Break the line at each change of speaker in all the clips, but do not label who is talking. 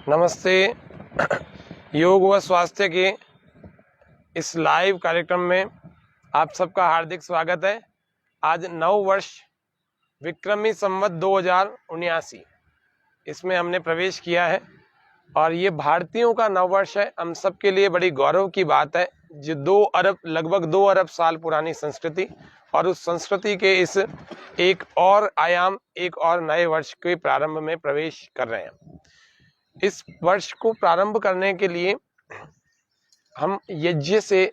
नमस्ते। योग व स्वास्थ्य के इस लाइव कार्यक्रम में आप सबका हार्दिक स्वागत है। आज नव वर्ष विक्रमी संवत 2079 इसमें हमने प्रवेश किया है और ये भारतीयों का नव वर्ष है। हम सब के लिए बड़ी गौरव की बात है जो लगभग 2 अरब साल पुरानी संस्कृति और उस संस्कृति के इस एक और आयाम, एक और नए वर्ष के प्रारंभ में प्रवेश कर रहे हैं। इस वर्ष को प्रारंभ करने के लिए हम यज्ञ से,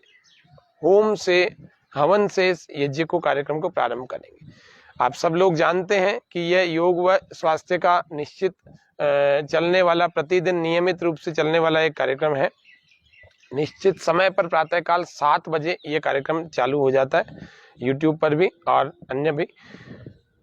होम से, हवन से इस यज्ञ को कार्यक्रम को प्रारंभ करेंगे। आप सब लोग जानते हैं कि यह योग व स्वास्थ्य का निश्चित चलने वाला, प्रतिदिन नियमित रूप से चलने वाला एक कार्यक्रम है। निश्चित समय पर प्रातःकाल 7 बजे ये कार्यक्रम चालू हो जाता है, यूट्यूब पर भी और अन्य भी।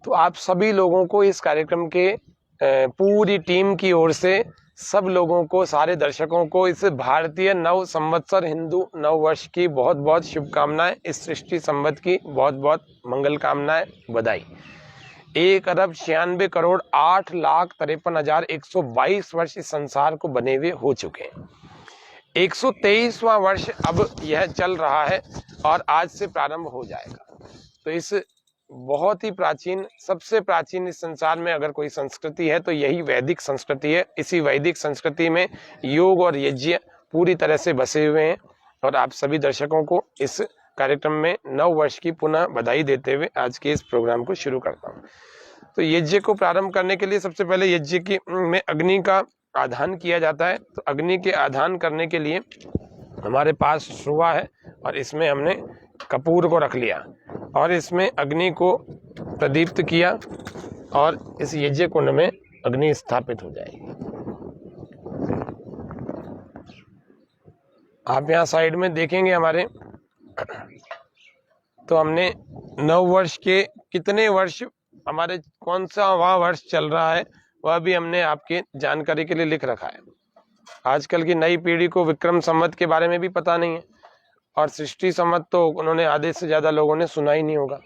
तो आप सभी लोगों को इस कार्यक्रम के पूरी टीम की ओर से, सब लोगों को, सारे दर्शकों को इस भारतीय नव संवत्सर हिंदू नव वर्ष की बहुत बहुत शुभकामनाएं। इस सृष्टि संवत की बहुत बहुत मंगल कामनाएं, बधाई। 1 अरब 96 करोड़ 8,53,122 वर्ष इस संसार को बने हुए हो चुके हैं। 123वां वर्ष अब यह चल रहा है और आज से प्रारंभ हो जाएगा। तो इस बहुत ही प्राचीन, सबसे प्राचीन इस संसार में अगर कोई संस्कृति है तो यही वैदिक संस्कृति है। इसी वैदिक संस्कृति में योग और यज्ञ पूरी तरह से बसे हुए हैं और आप सभी दर्शकों को इस कार्यक्रम में नव वर्ष की पुनः बधाई देते हुए आज के इस प्रोग्राम को शुरू करता हूँ। तो यज्ञ को प्रारंभ करने के लिए सबसे पहले यज्ञ की में अग्नि का आधान किया जाता है। तो अग्नि के आधान करने के लिए हमारे पास सुवा है और इसमें हमने कपूर को रख लिया और इसमें अग्नि को प्रदीप्त किया और इस यज्ञ कुंड में अग्नि स्थापित हो जाएगी। आप यहाँ साइड में देखेंगे हमारे, तो हमने नव वर्ष के कितने वर्ष, हमारे कौन सा वहाँ वर्ष चल रहा है वह भी हमने आपके जानकारी के लिए लिख रखा है। आजकल की नई पीढ़ी को विक्रम संवत के बारे में भी पता नहीं है और सृष्टि संवत तो उन्होंने आधे से ज्यादा लोगों ने सुना ही नहीं होगा।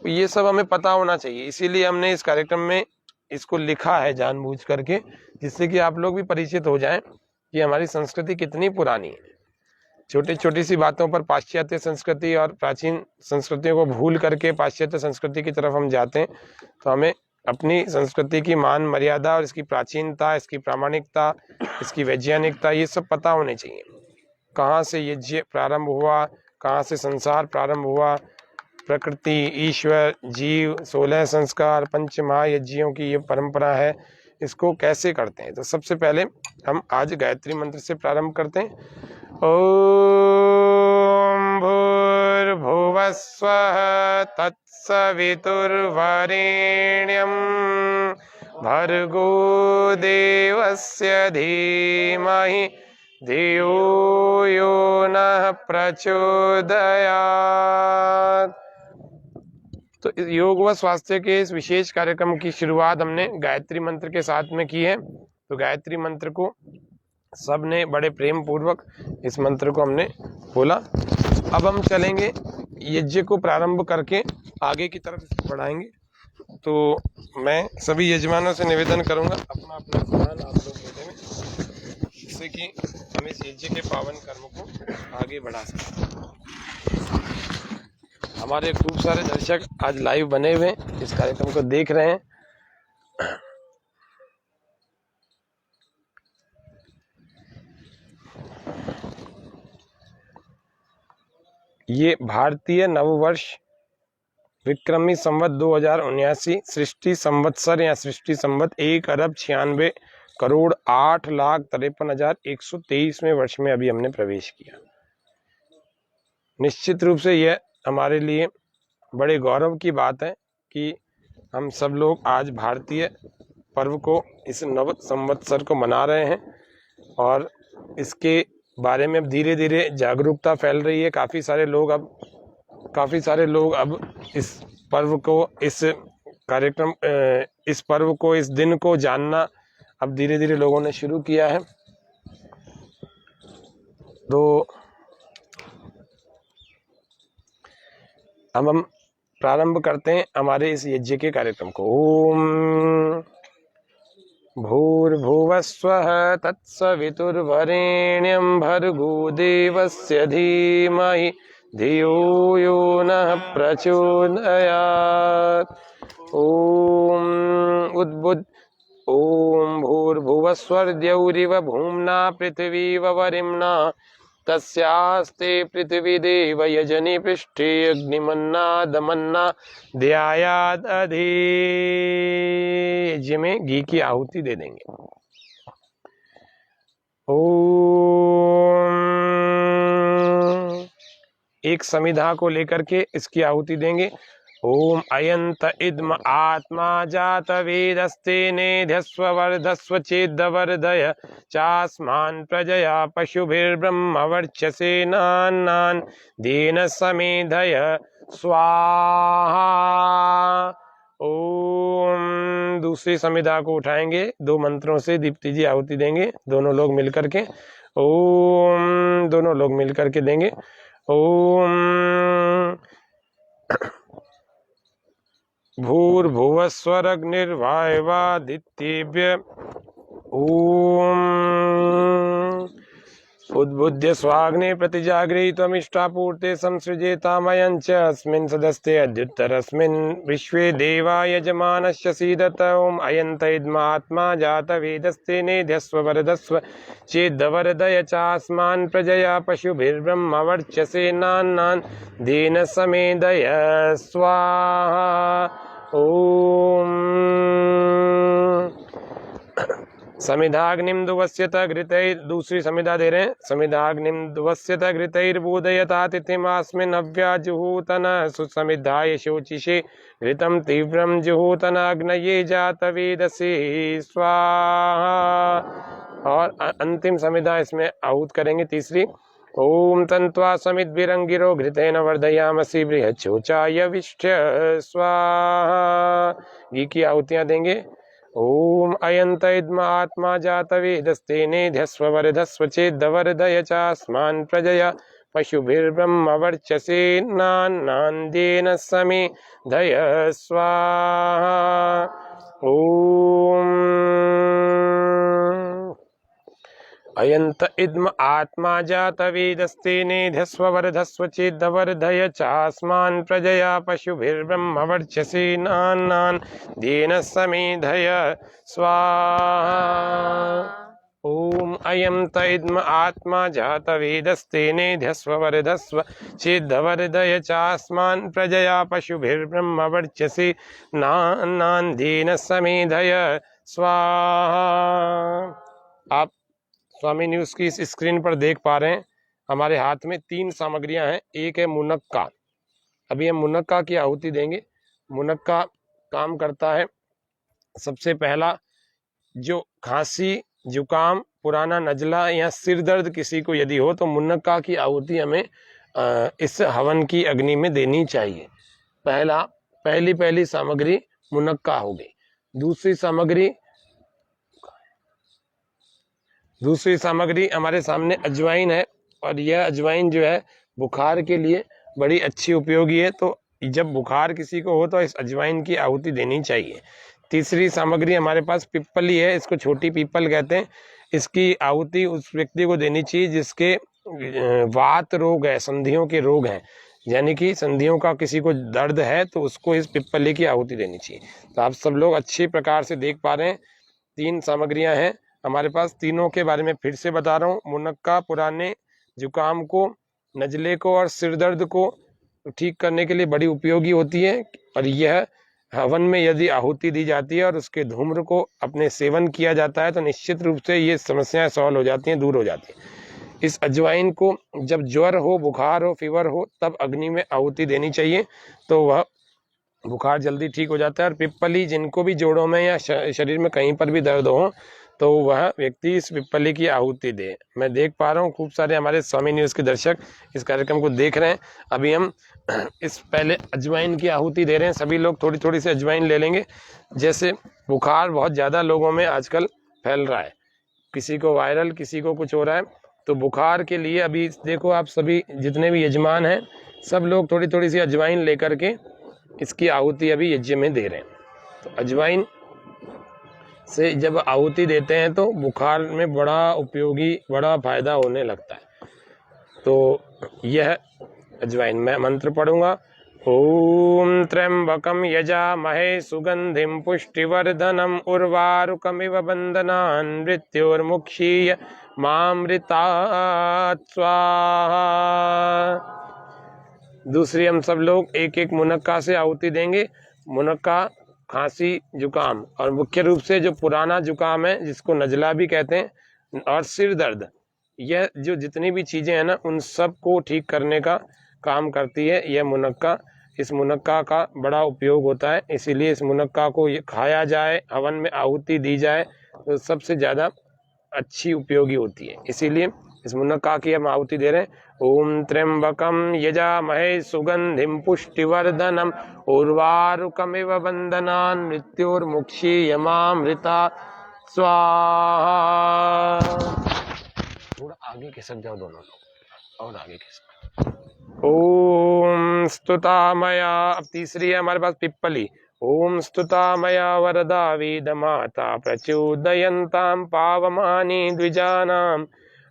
ये सब हमें पता होना चाहिए, इसीलिए हमने इस कार्यक्रम में इसको लिखा है जानबूझ करके, जिससे कि आप लोग भी परिचित हो जाएं कि हमारी संस्कृति कितनी पुरानी है। छोटी छोटी सी बातों पर पाश्चात्य संस्कृति और प्राचीन संस्कृतियों को भूल करके पाश्चात्य संस्कृति की तरफ हम जाते हैं। तो हमें अपनी संस्कृति की मान मर्यादा और इसकी प्राचीनता, इसकी प्रामाणिकता, इसकी वैज्ञानिकता, ये सब पता होने चाहिए। कहाँ से यज्ञ प्रारंभ हुआ, कहाँ से संसार प्रारंभ हुआ, प्रकृति, ईश्वर, जीव, 16 संस्कार, पंच महायज्ञों की ये परंपरा है, इसको कैसे करते हैं। तो सबसे पहले हम आज गायत्री मंत्र से प्रारंभ करते हैं। ओम भूर्भुवः स्वः तत्सवितुर्वरेण्यं भर्गो देवस्य धीमहि धियो यो नः प्रचोदयात्। तो इस योग व स्वास्थ्य के इस विशेष कार्यक्रम की शुरुआत हमने गायत्री मंत्र के साथ में की है। तो गायत्री मंत्र को सबने बड़े प्रेम पूर्वक इस मंत्र को हमने बोला। अब हम चलेंगे यज्ञ को प्रारंभ करके आगे की तरफ बढ़ाएंगे। तो मैं सभी यजमानों से निवेदन करूंगा अपना अपना स्थान आप लोग ले दें, जिससे कि हम इस यज्ञ के पावन कर्म को आगे बढ़ा सकें। हमारे खूब सारे दर्शक आज लाइव बने हुए इस कार्यक्रम को देख रहे हैं। ये भारतीय नववर्ष विक्रमी संवत 2079 सृष्टि संवत्सर या सृष्टि संवत 1 अरब 96 करोड़ 8,53,123वें वर्ष में अभी हमने प्रवेश किया। निश्चित रूप से यह हमारे लिए बड़े गौरव की बात है कि हम सब लोग आज भारतीय पर्व को, इस नव संवत्सर को मना रहे हैं और इसके बारे में अब धीरे धीरे जागरूकता फैल रही है। काफ़ी सारे लोग अब इस पर्व को, इस कार्यक्रम, इस पर्व को, इस दिन को जानना अब धीरे धीरे लोगों ने शुरू किया है। तो अब हम प्रारंभ करते हैं हमारे इस यज्ञ के कार्यक्रम को। ओम भूर्भुवस्वः तत्सवितुर्वरेण्यं भर्गो देवस्य धीमहि धियो यो नः प्रचोदयात्। ॐ भूर्भुवस्वर्द्यौरिव भूम्ना पृथिवीव वरिम्ना तस्यास्ते पृथ्वी देव यजनि पृष्ठे अग्निमन्नादमन्ना ध्यायादधि। यज्ञ में घी की आहुति दे देंगे। ओम, एक समिधा को लेकर के इसकी आहुति देंगे। ओम अयंत इद्म आत्मा जात वेदस्ते नेध्यस्व वर्धस्व चेद्वर्धय चास्मान् प्रजया पशुभिर्ब्रह्म वर्चसे नान्नान् देन समेधय स्वाहा। ओम, दूसरी समिधा को उठाएंगे, 2 मंत्रों से दीप्ति जी आहुति देंगे, दोनों लोग मिलकर के। ओम, दोनों लोग मिलकर के देंगे। ओम भूर्भुवस्वरग्निर्वायवादित्येभ्य ओम उद्बुद्ध्य स्वाग्ने प्रतिजागृहीत्वमिष्टापूर्ते संसृजेतामयं च अस्मिन् सदस्ते अद्युत्तरस्मिन् विश्वे देवा यजमानस्य सीदत। ओम अयन्त इद्मात्मा जातवेदस्ते नेध्यस्व वरदस्व चेद्वर्धय चास्मान् प्रजया पशुभिर्ब्रह्म वर्चसे नान्नान् देन समेधय स्वाहा। ओम समिधाग्निम दुवस्यत घृतैर, दूसरी समिधा दे रहे हैं। समिधाग्निम दुवस्यत घृतैर्बोधयतातिथिमास्मिन् अव्याजुहूतन सुसमिधाय शोचिषे घृतं तीव्रं जुहूतन अग्नये जातवेदसे स्वाहा। और अंतिम समिधा इसमें आहूत करेंगे, तीसरी। ओम तन्त्वा समिद्भिरंगिरो घृतेन वर्धयामसि बृहच्छोचाय विष्ठ्य स्वाहा। घी की आहुतियां देंगे। ओम अयंत इद्म आत्मा जातवेदस्ते नेध्यस्व वर्धस्व चेद्वर्धय चास्मान् प्रजया पशुभिर्ब्रह्म वर्चसे नान्नान् देन समेधय स्वाहा। ओम अयंत इद्म आत्मा जातवेदस्ते नेध्यस्व वर्धस्व चेद्वर्धय चास्मान् प्रजया पशुभिर्ब्रह्म वर्चसे नान्नान् देन समेधय स्वाहा। ओम अयंत इद्म आत्मा जातवेदस्ते नेध्यस्व वर्धस्व चेद्वर्धय चास्मान् प्रजया पशुभिर्ब्रह्म वर्चसे नान्नान् देन समेधय स्वाहा। आप स्वामी न्यूज़ की इस स्क्रीन पर देख पा रहे हैं, हमारे हाथ में 3 सामग्रियां हैं। एक है मुनक्का, अभी हम मुनक्का की आहुति देंगे। मुनक्का काम करता है, सबसे पहला जो खांसी जुकाम पुराना नजला या सिर दर्द किसी को यदि हो तो मुनक्का की आहुति हमें इस हवन की अग्नि में देनी चाहिए। पहली सामग्री मुनक्का हो गई। दूसरी सामग्री हमारे सामने अजवाइन है, और यह अजवाइन जो है बुखार के लिए बड़ी अच्छी उपयोगी है, तो जब बुखार किसी को हो तो इस अजवाइन की आहुति देनी चाहिए। तीसरी सामग्री हमारे पास पिप्पली है, इसको छोटी पीपल कहते हैं। इसकी आहुति उस व्यक्ति को देनी चाहिए जिसके वात रोग है, संधियों के रोग हैं, यानी कि संधियों का किसी को दर्द है तो उसको इस पिप्पली की आहुति देनी चाहिए। तो आप सब लोग अच्छी प्रकार से देख पा रहे हैं, 3 सामग्रियां हैं हमारे पास। तीनों के बारे में फिर से बता रहा हूँ। मुनक्का पुराने जुकाम को, नजले को और सिर दर्द को ठीक करने के लिए बड़ी उपयोगी होती है, और यह हवन में यदि आहुति दी जाती है और उसके धूम्र को अपने सेवन किया जाता है तो निश्चित रूप से ये समस्याएं सॉल्व हो जाती हैं, दूर हो जाती हैं। इस अजवाइन को जब ज्वर हो, बुखार हो, फीवर हो, तब अग्नि में आहुति देनी चाहिए, तो वह बुखार जल्दी ठीक हो जाता है। और पिप्पली, जिनको भी जोड़ों में या शरीर में कहीं पर भी दर्द हो तो वह व्यक्ति इस पिप्पली की आहुति दे। मैं देख पा रहा हूँ खूब सारे हमारे स्वामी न्यूज़ के दर्शक इस कार्यक्रम को देख रहे हैं। अभी हम इस पहले अजवाइन की आहुति दे रहे हैं। सभी लोग थोड़ी थोड़ी सी अजवाइन ले लेंगे। जैसे बुखार बहुत ज़्यादा लोगों में आजकल फैल रहा है, किसी को वायरल, किसी को कुछ हो रहा है, तो बुखार के लिए अभी देखो आप सभी जितने भी यजमान हैं सब लोग थोड़ी थोड़ी सी अजवाइन लेकर के इसकी आहुति अभी यज्ञ में दे रहे हैं। तो अजवाइन से जब आहुति देते हैं तो बुखार में बड़ा उपयोगी, बड़ा फायदा होने लगता है। तो यह अजवाइन, मैं मंत्र पढ़ूंगा। ओम त्र्यंबकम यजामहे सुगंधिम पुष्टिवर्धनम उर्वारुकमिव बंधनान् मृत्योर्मुक्षीय मामृतात् स्वाहा। दूसरी हम सब लोग एक एक मुनक्का से आहुति देंगे। मुनक्का खांसी, जुकाम और मुख्य रूप से जो पुराना जुकाम है जिसको नजला भी कहते हैं, और सिर दर्द, यह जो जितनी भी चीजें हैं ना उन सब को ठीक करने का काम करती है यह मुनक्का। इस मुनक्का का बड़ा उपयोग होता है, इसीलिए इस मुनक्का को ये खाया जाए, हवन में आहुति दी जाए तो सबसे ज़्यादा अच्छी उपयोगी होती है। इसीलिए इस मुनक्का की हम आहुति दे रहे हैं। ओम त्र्यंबकम यजामहे सुगंधिम पुष्टिवर्धनम उर्वारुकमिव बंधनान् मृत्योर्मुक्षीयमामृता स्वाहा। थोड़ा आगे खिसक जाओ दोनों लोग, और आगे खिसक। ओम स्तुता मया, अब तीसरी है हमारे पास पिप्पली। ओम स्तुता मया वरदा वेद माता प्रचोदयन्तां पावमानि द्विजानाम्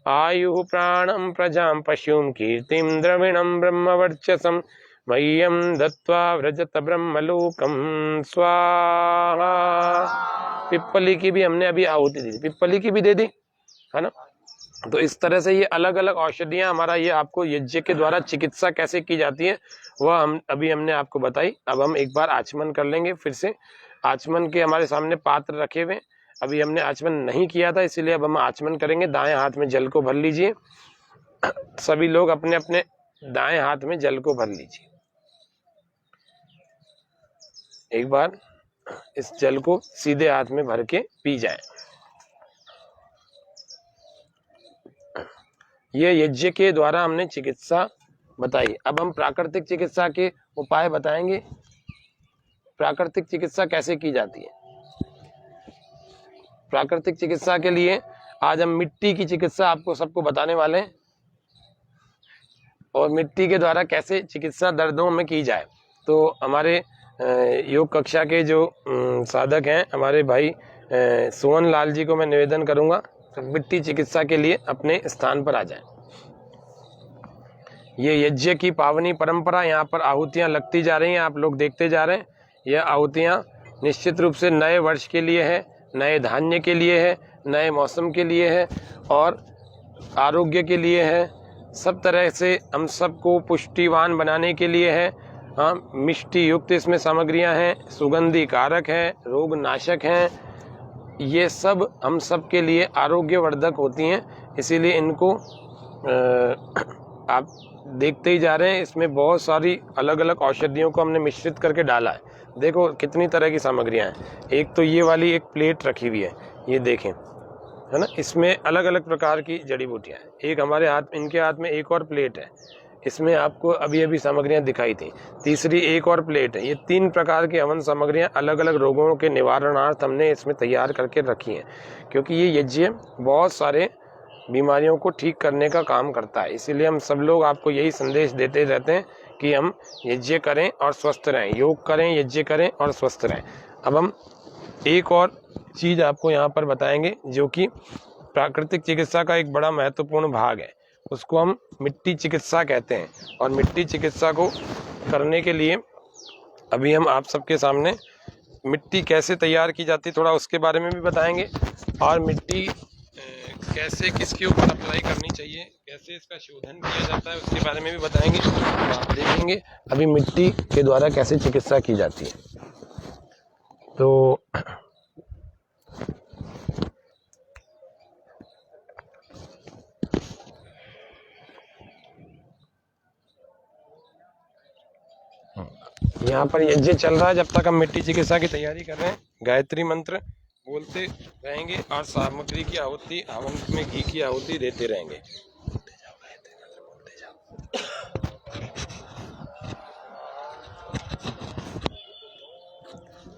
आयुः प्राणं प्रजां पशुं कीर्तिं द्रविणं ब्रह्मवर्चसं मह्यं दत्वा व्रजत ब्रह्मलोकं स्वाहा। पिप्पली की भी हमने अभी आहुति दी, पिप्पली की भी दे दी है ना। तो इस तरह से ये अलग अलग औषधियां, हमारा ये आपको यज्ञ के द्वारा चिकित्सा कैसे की जाती है वह हमने आपको बताई। अब हम एक बार आचमन कर लेंगे फिर से। आचमन के हमारे सामने पात्र रखे हुए, अभी हमने आचमन नहीं किया था इसीलिए अब हम आचमन करेंगे। दाएं हाथ में जल को भर लीजिए, सभी लोग अपने अपने दाएं हाथ में जल को भर लीजिए। एक बार इस जल को सीधे हाथ में भर के पी जाए। ये यज्ञ के द्वारा हमने चिकित्सा बताई। अब हम प्राकृतिक चिकित्सा के उपाय बताएंगे। प्राकृतिक चिकित्सा कैसे की जाती है। प्राकृतिक चिकित्सा के लिए आज हम मिट्टी की चिकित्सा आपको सबको बताने वाले हैं, और मिट्टी के द्वारा कैसे चिकित्सा दर्दों में की जाए। तो हमारे योग कक्षा के जो साधक हैं हमारे भाई सोहन लाल जी को मैं निवेदन करूंगा मिट्टी चिकित्सा के लिए अपने स्थान पर आ जाएं। ये यज्ञ की पावनी परंपरा, यहाँ पर आहुतियाँ लगती जा रही हैं, आप लोग देखते जा रहे हैं। यह आहुतियाँ निश्चित रूप से नए वर्ष के लिए है, नए धान्य के लिए है, नए मौसम के लिए है और आरोग्य के लिए है। सब तरह से हम सबको पुष्टिवान बनाने के लिए है। हाँ, मिष्टी युक्त इसमें सामग्रियाँ हैं, सुगंधि कारक हैं, रोग नाशक हैं। ये सब हम सब के लिए आरोग्यवर्धक होती हैं, इसीलिए इनको आप देखते ही जा रहे हैं। इसमें बहुत सारी अलग अलग औषधियों को हमने मिश्रित करके डाला है। देखो कितनी तरह की सामग्रियां हैं। एक तो ये वाली एक प्लेट रखी हुई है, ये देखें, है ना। इसमें अलग अलग प्रकार की जड़ी बूटियां हैं। एक हमारे हाथ, इनके हाथ में एक और प्लेट है, इसमें आपको अभी अभी सामग्रियां दिखाई थी। तीसरी एक और प्लेट है। ये 3 प्रकार की हवन सामग्रियां अलग अलग रोगों के निवारणार्थ हमने इसमें तैयार करके रखी हैं, क्योंकि ये यज्ञ बहुत सारे बीमारियों को ठीक करने का काम करता है। इसीलिए हम सब लोग आपको यही संदेश देते रहते हैं कि हम यज्ञ करें और स्वस्थ रहें, योग करें, यज्ञ करें और स्वस्थ रहें। अब हम एक और चीज़ आपको यहाँ पर बताएंगे जो कि प्राकृतिक चिकित्सा का एक बड़ा महत्वपूर्ण भाग है, उसको हम मिट्टी चिकित्सा कहते हैं। और मिट्टी चिकित्सा को करने के लिए अभी हम आप सबके सामने मिट्टी कैसे तैयार की जाती है थोड़ा उसके बारे में भी बताएंगे, और मिट्टी कैसे किसके ऊपर अप्लाई करनी चाहिए, कैसे इसका शोधन किया जाता है उसके बारे में भी बताएंगे। आप देखेंगे अभी मिट्टी के द्वारा कैसे चिकित्सा की जाती है। तो यहाँ पर यज्ञ चल रहा है, जब तक हम मिट्टी चिकित्सा की तैयारी कर रहे हैं गायत्री मंत्र बोलते रहेंगे और सामग्री की आहुति, हवन में घी की आहुति देते रहेंगे।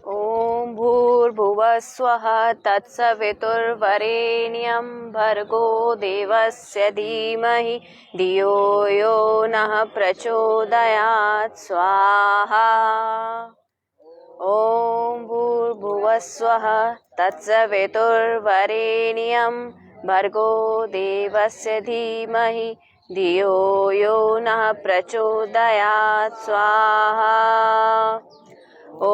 ओम भूर्भुवः स्वः तत्सवितुर्वरेण्यं भर्गो देवस्य धीमहि धियो यो नः प्रचोदयात् स्वाहा। ॐ भूर्भुवस्वः तत्सवितुर्वरेण्यं भर्गो देवस्य धीमहि धियो यो नः प्रचोदयात् स्वाहा। ॐ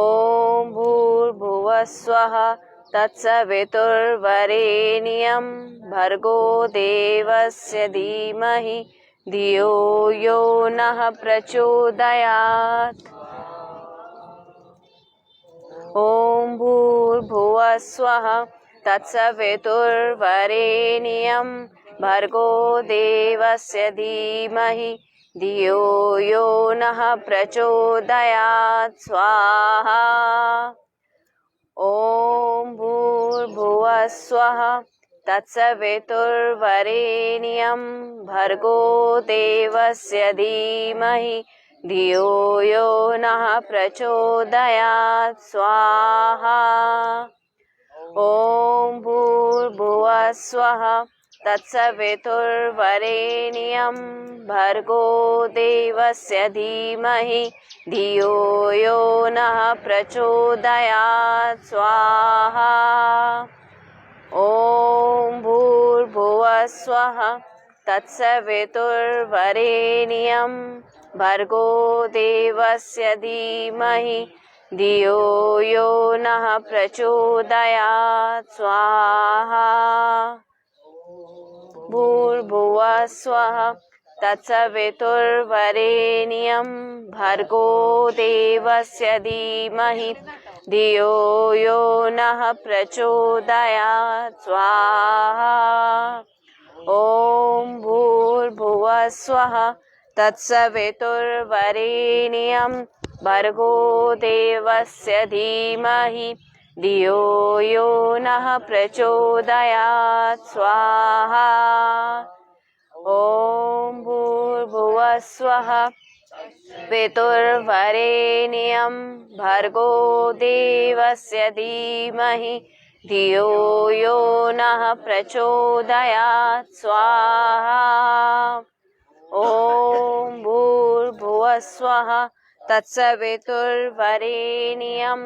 भूर्भुवस्वः तत्सवितुर्वरेण्यं भर्गो देवस्य धीमहि धियो यो नः प्रचोदयात्। ॐ भूर्भुवस्वः तत्सवितुर्वरेण्यं भर्गो देवस्य धीमहि धियो यो नः प्रचोदयात् स्वाहा। ॐ भूर्भुवस्वः तत्सवितुर्वरेण्यं भर्गो देवस्य धीमहि धियो यो नः प्रचोदयात् स्वाहा। ॐ भूर्भुवस्वः तत्सवितुर्वरेण्यं भर्गो देवस्य धीमहि धियो यो नः प्रचोदयात् स्वाहा। ॐ भूर्भुवस्वः तत्सवितुर्वरेण्यं भर्गो देवस्य धीमहि धियो यो नः प्रचोदयात् स्वाहा। भूर्भुवस्वः तत्सवितुर्वरेण्यं भर्गो देवस्य धीमहि धियो यो नः प्रचोदयात् स्वाहा। ॐ भूर्भुवस्वः तत्सवितुर्वरेण्यं भर्गो देवस्य धीमहि धियो यो नः प्रचोदयात् स्वाहा। ॐ भूर्भुवस्वः पितुर्वरेण्यं भर्गो देवस्य धीमहि धियो यो नः प्रचोदयात् स्वाहा। ॐ भूर्भुवस्वः तत्सवितुर्वरेण्यं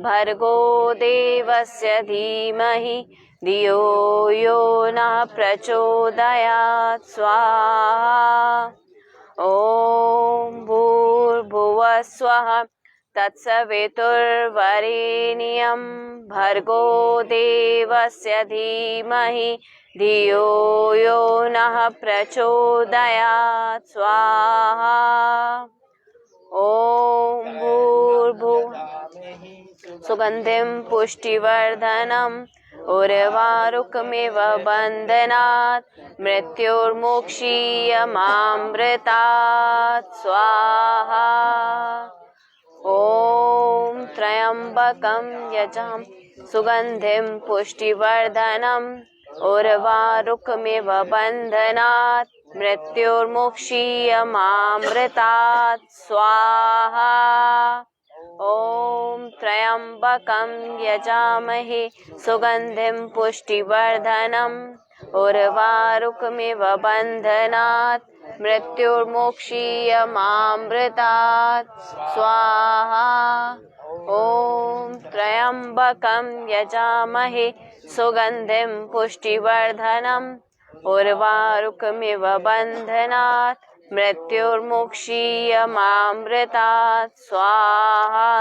भर्गो देवस्य धीमहि धियो यो नः प्रचोदयात् स्वाहा। ॐ भूर्भुवस्वः तत्सवितुर्वरेण्यं भर्गो देवस्य धीमहि धियो यो नः प्रचोदयात् स्वाहा। ॐ भूर्भुवः सुगन्धिं पुष्टिवर्धनम् उर्वारुकमिव बन्धनात् मृत्युर्मुक्षीयमामृतात् स्वाहा। ॐ त्र्यम्बकं यजामः सुगन्धिं पुष्टिवर्धनम् उर्वारुकमिव बन्धनात् मृत्युर्मुक्षीयमामृतात् स्वाहा। ॐ त्र्यम्बकं यजामहे सुगन्धिं पुष्टिवर्धनम् उर्वारुकमिव बन्धनात् मृत्युर्मुक्षीयमामृतात् स्वाहा। ॐ त्र्यम्बकं यजामहे सुगन्धिं पुष्टिवर्धनम् उर्वारुकमिव बन्धनात् मृत्युर्मुक्षीयमामृतात् स्वाहा।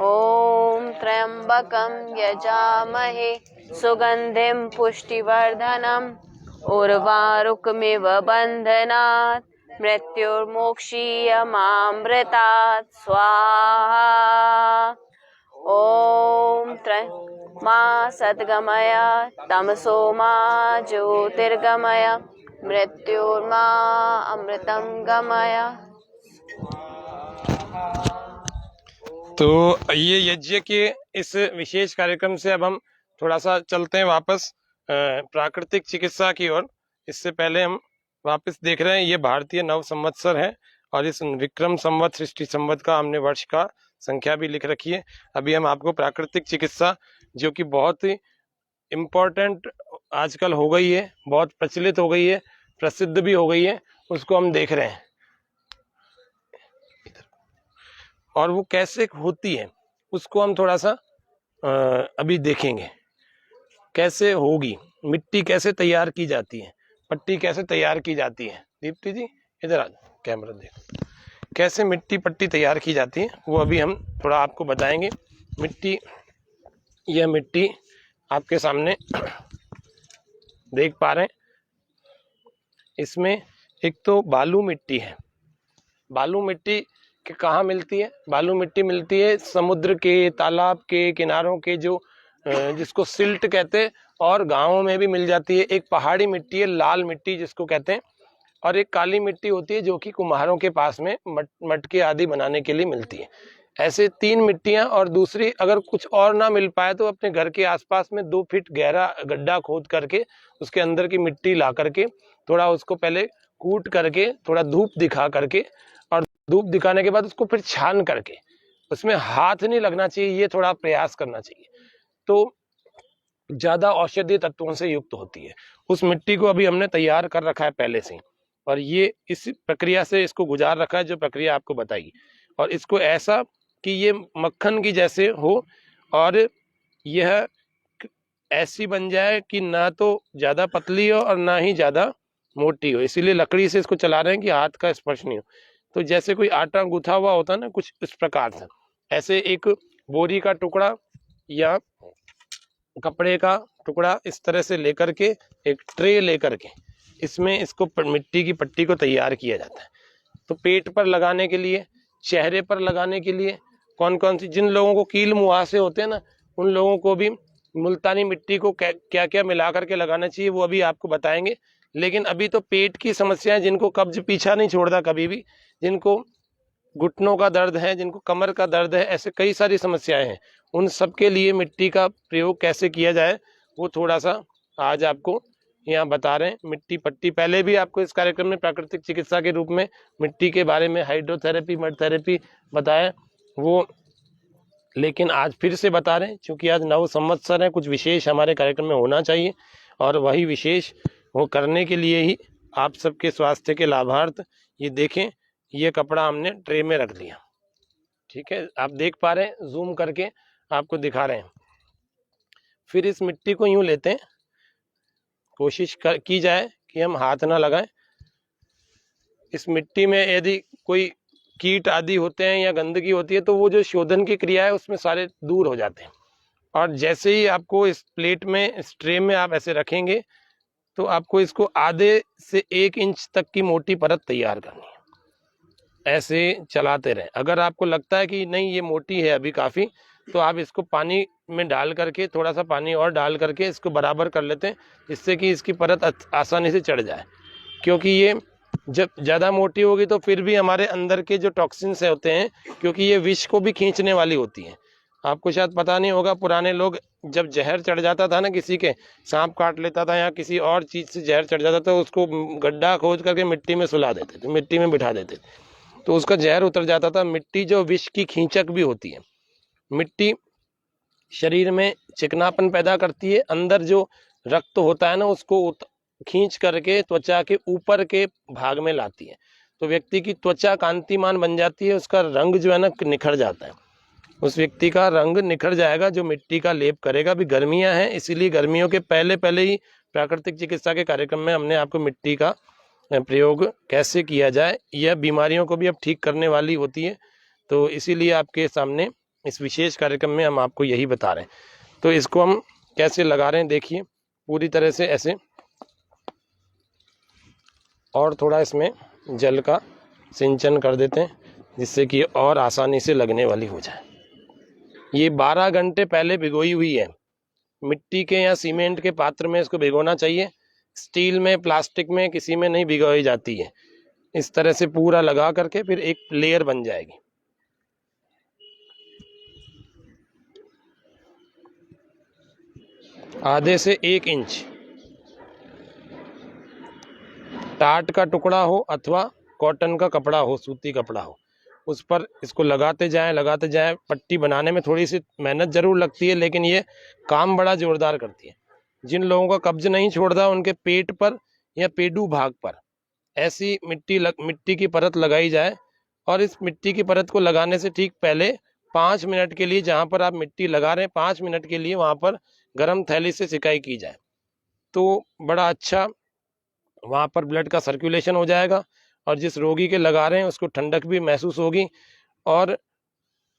ॐ त्र्यम्बकं यजामहे सुगन्धिं पुष्टिवर्धनम् उर्वारुकमिव बन्धनात् मृत्युर्मुक्षीयमामृतात् स्वाहा। ॐ मा सद्गमय तमसो मा ज्योतिर्गमय मृत्युर्मा अमृतं गमय।
तो ये यज्ञ के इस विशेष कार्यक्रम से अब हम थोड़ा सा चलते हैं वापस प्राकृतिक चिकित्सा की ओर। इससे पहले हम वापस देख रहे हैं ये भारतीय नव संवत्सर है और इस विक्रम संवत सृष्टि संवत का हमने वर्ष का संख्या भी लिख रखी है। अभी हम आपको प्राकृतिक चिकित्सा जो कि बहुत ही इम्पोर्टेंट आजकल हो गई है, बहुत प्रचलित हो गई है, प्रसिद्ध भी हो गई है, उसको हम देख रहे हैं। और वो कैसे होती है उसको हम थोड़ा सा अभी देखेंगे। कैसे होगी, मिट्टी कैसे तैयार की जाती है, पट्टी कैसे तैयार की जाती है। दीप्ति जी इधर आ, कैमरा देखो, कैसे मिट्टी पट्टी तैयार की जाती है वो अभी हम थोड़ा आपको बताएंगे। मिट्टी, यह मिट्टी आपके सामने देख पा रहे हैं, इसमें एक तो बालू मिट्टी है। बालू मिट्टी कि कहाँ मिलती है? बालू मिट्टी मिलती है समुद्र के, तालाब के किनारों के, जो जिसको सिल्ट कहते हैं, और गाँवों में भी मिल जाती है। एक पहाड़ी मिट्टी है लाल मिट्टी जिसको कहते हैं, और एक काली मिट्टी होती है जो कि कुम्हारों के पास में मटके आदि बनाने के लिए मिलती है। ऐसे 3 मिट्टियां, और दूसरी अगर कुछ और ना मिल पाए तो अपने घर के आसपास में 2 फीट गहरा गड्ढा खोद करके उसके अंदर की मिट्टी ला करके थोड़ा उसको पहले कूट करके थोड़ा धूप दिखा करके, और धूप दिखाने के बाद उसको फिर छान करके, उसमें हाथ नहीं लगना चाहिए, ये थोड़ा प्रयास करना चाहिए, तो ज्यादा औषधीय तत्वों से युक्त होती है। उस मिट्टी को अभी हमने तैयार कर रखा है पहले से, और ये इस प्रक्रिया से इसको गुजार रखा है जो प्रक्रिया आपको बताई, और इसको ऐसा कि ये मक्खन की जैसे हो, और यह ऐसी बन जाए कि ना तो ज्यादा पतली हो और ना ही ज्यादा मोटी हो। इसीलिए लकड़ी से इसको चला रहे हैं कि हाथ का स्पर्श नहीं हो। तो जैसे कोई आटा गूथा हुआ होता है ना, कुछ इस प्रकार से ऐसे एक बोरी का टुकड़ा या कपड़े का टुकड़ा इस तरह से लेकर के, एक ट्रे लेकर के, इसमें इसको मिट्टी की पट्टी को तैयार किया जाता है। तो पेट पर लगाने के लिए, चेहरे पर लगाने के लिए, कौन कौन सी, जिन लोगों को कील मुहासे होते हैं ना, उन लोगों को भी मुल्तानी मिट्टी को क्या क्या मिला करके लगाना चाहिए वो अभी आपको बताएंगे। लेकिन अभी तो पेट की समस्याएं, जिनको कब्ज पीछा नहीं छोड़ता कभी भी, जिनको घुटनों का दर्द है, जिनको कमर का दर्द है, ऐसे कई सारी समस्याएं हैं, उन सब के लिए मिट्टी का प्रयोग कैसे किया जाए वो थोड़ा सा आज आपको यहाँ बता रहे हैं। मिट्टी पट्टी, पहले भी आपको इस कार्यक्रम में प्राकृतिक चिकित्सा के रूप में मिट्टी के बारे में हाइड्रोथेरेपी, मड थेरेपी बताया वो, लेकिन आज फिर से बता रहे हैं क्योंकि आज नव संवत्सर है, कुछ विशेष हमारे कार्यक्रम में होना चाहिए, और वही विशेष वो करने के लिए ही आप सबके स्वास्थ्य के लाभार्थ, ये देखें, ये कपड़ा हमने ट्रे में रख दिया, ठीक है, आप देख पा रहे हैं, जूम करके आपको दिखा रहे हैं। फिर इस मिट्टी को यूं लेते हैं, कोशिश की जाए कि हम हाथ ना लगाएं। इस मिट्टी में यदि कोई कीट आदि होते हैं या गंदगी होती है तो वो जो शोधन की क्रिया है उसमें सारे दूर हो जाते हैं। और जैसे ही आपको इस प्लेट में, इस ट्रे में आप ऐसे रखेंगे तो आपको इसको आधे से 1 इंच तक की मोटी परत तैयार करनी है। ऐसे चलाते रहें। अगर आपको लगता है कि नहीं ये मोटी है अभी काफ़ी, तो आप इसको पानी में डाल करके, थोड़ा सा पानी और डाल करके इसको बराबर कर लेते हैं, जिससे कि इसकी परत आसानी से चढ़ जाए। क्योंकि ये जब ज़्यादा मोटी होगी तो फिर भी हमारे अंदर के जो टॉक्सिन्स होते हैं, क्योंकि ये विष को भी खींचने वाली होती है। आपको शायद पता नहीं होगा, पुराने लोग जब जहर चढ़ जाता था ना, किसी के सांप काट लेता था या किसी और चीज़ से जहर चढ़ जाता था, तो उसको गड्ढा खोद करके मिट्टी में सुला देते थे, मिट्टी में बिठा देते थे, तो उसका जहर उतर जाता था। मिट्टी जो विष की खींचक भी होती है। मिट्टी शरीर में चिकनापन पैदा करती है, अंदर जो रक्त होता है ना उसको खींच करके त्वचा के ऊपर के भाग में लाती है, तो व्यक्ति की त्वचा कांतिमान बन जाती है, उसका रंग जो है ना निखर जाता है, उस व्यक्ति का रंग निखर जाएगा जो मिट्टी का लेप करेगा। अभी गर्मियां हैं, इसीलिए गर्मियों के पहले ही प्राकृतिक चिकित्सा के कार्यक्रम में हमने आपको मिट्टी का प्रयोग कैसे किया जाए, यह बीमारियों को भी अब ठीक करने वाली होती है, तो इसीलिए आपके सामने इस विशेष कार्यक्रम में हम आपको यही बता रहे हैं। तो इसको हम कैसे लगा रहे हैं देखिए, पूरी तरह से ऐसे, और थोड़ा इसमें जल का सिंचन कर देते हैं जिससे कि और आसानी से लगने वाली हो जाए। ये 12 घंटे पहले भिगोई हुई है। मिट्टी के या सीमेंट के पात्र में इसको भिगोना चाहिए, स्टील में, प्लास्टिक में, किसी में नहीं भिगोई जाती है। इस तरह से पूरा लगा करके फिर एक लेयर बन जाएगी। आधे से 1 इंच टाट का टुकड़ा हो अथवा कॉटन का कपड़ा हो, सूती कपड़ा हो, उस पर इसको लगाते जाएं। पट्टी बनाने में थोड़ी सी मेहनत जरूर लगती है, लेकिन ये काम बड़ा जोरदार करती है। जिन लोगों का कब्ज नहीं छोड़ता उनके पेट पर या पेडू भाग पर ऐसी मिट्टी की परत लगाई जाए और इस मिट्टी की परत को लगाने से ठीक पहले 5 मिनट के लिए, जहाँ पर आप मिट्टी लगा रहे हैं 5 मिनट के लिए वहाँ पर गर्म थैली से सिकाई की जाए, तो बड़ा अच्छा वहाँ पर ब्लड का सर्कुलेशन हो जाएगा और जिस रोगी के लगा रहे हैं उसको ठंडक भी महसूस होगी और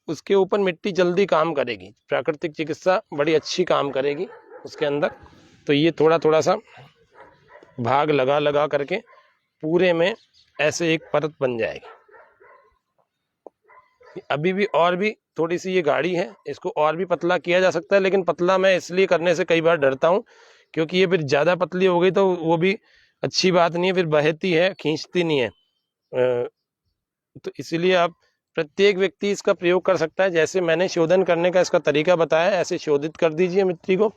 उसके ऊपर मिट्टी जल्दी काम करेगी। प्राकृतिक चिकित्सा बड़ी अच्छी काम करेगी उसके अंदर। तो ये थोड़ा थोड़ा सा भाग लगा लगा करके पूरे में ऐसे एक परत बन जाएगी। अभी भी और भी थोड़ी सी ये गाढ़ी है, इसको और भी पतला किया जा सकता है, लेकिन पतला मैं इसलिए करने से कई बार डरता हूँ क्योंकि ये फिर ज़्यादा पतली हो गई तो वो भी अच्छी बात नहीं है, फिर बहती है, खींचती नहीं है। तो इसीलिए आप प्रत्येक व्यक्ति इसका प्रयोग कर सकता है। जैसे मैंने शोधन करने का इसका तरीका बताया, ऐसे शोधित कर दीजिए मिट्टी को।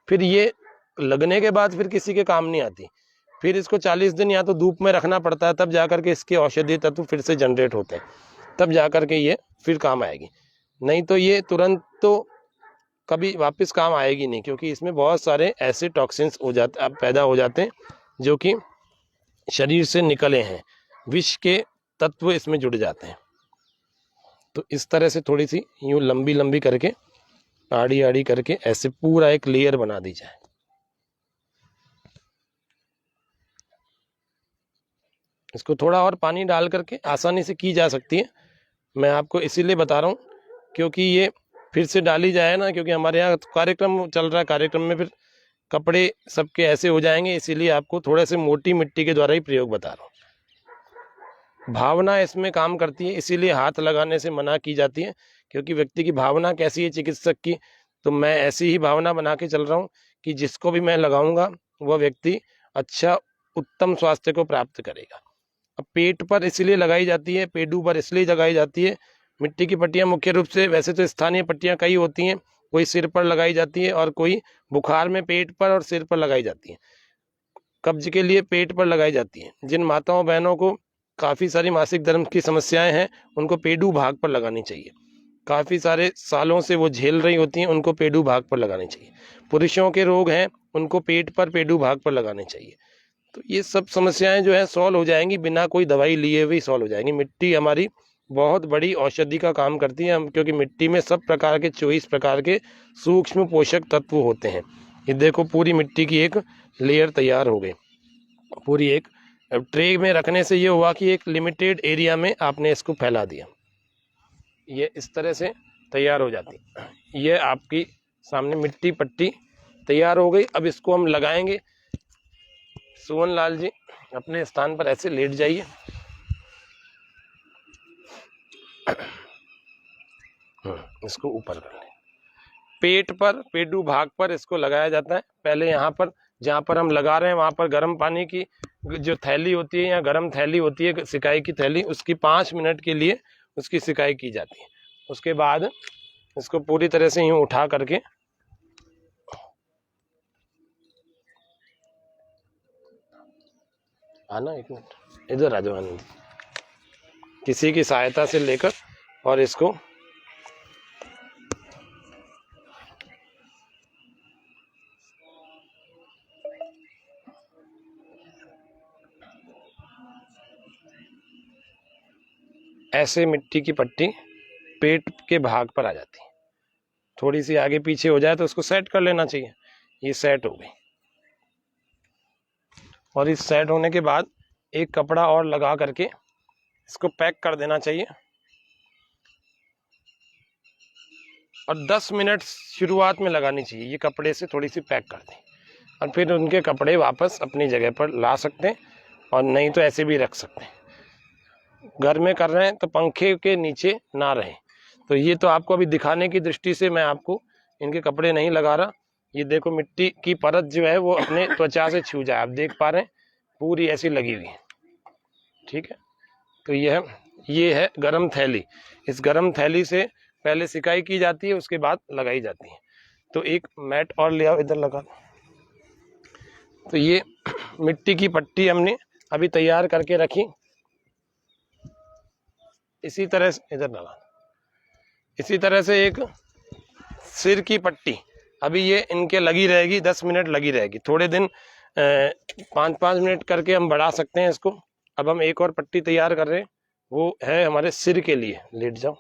फिर ये लगने के बाद फिर किसी के काम नहीं आती, फिर इसको 40 दिन या तो धूप में रखना पड़ता है, तब जाकर के इसके औषधीय तत्व फिर से जनरेट होते हैं, तब जाकर के ये फिर काम आएगी। नहीं तो ये तुरंत तो कभी वापस काम आएगी नहीं, क्योंकि इसमें बहुत सारे ऐसे टॉक्सिन्स पैदा हो जाते हैं जो कि शरीर से निकले हैं, विष के तत्व इसमें जुड़ जाते हैं। तो इस तरह से थोड़ी सी यूं लंबी लंबी करके, आड़ी आड़ी करके ऐसे पूरा एक लेयर बना दी जाए। इसको थोड़ा और पानी डाल करके आसानी से की जा सकती है। मैं आपको इसीलिए बता रहा हूँ क्योंकि ये फिर से डाली जाए ना, क्योंकि हमारे यहाँ कार्यक्रम चल रहा है, कार्यक्रम में फिर कपड़े सबके ऐसे हो जाएंगे, इसीलिए आपको थोड़े से मोटी मिट्टी के द्वारा ही प्रयोग बता रहा हूँ। भावना इसमें काम करती है, इसीलिए हाथ लगाने से मना की जाती है, क्योंकि व्यक्ति की भावना कैसी है चिकित्सक की, तो मैं ऐसी ही भावना बना के चल रहा हूँ कि जिसको भी मैं लगाऊंगा वह व्यक्ति अच्छा उत्तम स्वास्थ्य को प्राप्त करेगा। अब पेट पर इसलिए लगाई जाती है, पेडू पर इसलिए लगाई जाती है। मिट्टी की पट्टियाँ मुख्य रूप से, वैसे तो स्थानीय पट्टियाँ कई होती हैं, कोई सिर पर लगाई जाती है और कोई बुखार में पेट पर और सिर पर लगाई जाती है। कब्ज के लिए पेट पर लगाई जाती है। जिन माताओं बहनों को काफ़ी सारी मासिक धर्म की समस्याएं हैं उनको पेडू भाग पर लगानी चाहिए। काफ़ी सारे सालों से वो झेल रही होती हैं, उनको पेडू भाग पर लगानी चाहिए। पुरुषों के रोग हैं उनको पेट पर पेडू भाग पर लगाने चाहिए। तो ये सब समस्याएं जो है सॉल्व हो जाएंगी, बिना कोई दवाई लिए हुए सॉल्व हो जाएंगी। मिट्टी हमारी बहुत बड़ी औषधि का काम करती है, क्योंकि मिट्टी में सब प्रकार के 24 प्रकार के सूक्ष्म पोषक तत्व होते हैं। ये देखो पूरी मिट्टी की एक लेयर तैयार हो गई पूरी एक। अब ट्रे में रखने से ये हुआ कि एक लिमिटेड एरिया में आपने इसको फैला दिया, ये इस तरह से तैयार हो जाती है। ये आपकी सामने मिट्टी पट्टी तैयार हो गई। अब इसको हम लगाएंगे। सुवन लाल जी अपने स्थान पर ऐसे लेट जाइए। इसको ऊपर कर लें। पेट पर, पेडू भाग पर इसको लगाया जाता है। पहले यहाँ पर जहाँ पर हम लगा रहे हैं वहाँ पर गर्म पानी की जो थैली होती है या गर्म थैली होती है सिकाई की थैली, उसकी 5 मिनट के लिए उसकी सिकाई की जाती है। उसके बाद इसको पूरी तरह से यूँ उठा करके आना, एक मिनट इधर आ जाओ आनंद, किसी की सहायता से लेकर और इसको ऐसे मिट्टी की पट्टी पेट के भाग पर आ जाती है। थोड़ी सी आगे पीछे हो जाए तो उसको सेट कर लेना चाहिए। ये सेट हो गई और इस सेट होने के बाद एक कपड़ा और लगा करके इसको पैक कर देना चाहिए और 10 मिनट शुरुआत में लगानी चाहिए। ये कपड़े से थोड़ी सी पैक कर दें और फिर उनके कपड़े वापस अपनी जगह पर ला सकते हैं और नहीं तो ऐसे भी रख सकते हैं। घर में कर रहे हैं तो पंखे के नीचे ना रहें। तो ये तो आपको अभी दिखाने की दृष्टि से मैं आपको इनके कपड़े नहीं लगा रहा। ये देखो मिट्टी की परत जो है वो अपने त्वचा से छू जाए, आप देख पा रहे हैं पूरी ऐसी लगी हुई है, ठीक है। तो ये है गरम थैली। इस गरम थैली से पहले सिकाई की जाती है, उसके बाद लगाई जाती है। तो एक मैट और ले आओ, इधर लगा। तो ये मिट्टी की पट्टी हमने अभी तैयार करके रखी। इसी तरह से इधर लगा, इसी तरह से एक सिर की पट्टी अभी ये इनके लगी रहेगी, 10 मिनट लगी रहेगी। थोड़े दिन 5-5 मिनट करके हम बढ़ा सकते हैं इसको। अब हम एक और पट्टी तैयार कर रहे हैं वो है हमारे सिर के लिए। लेट जाओ।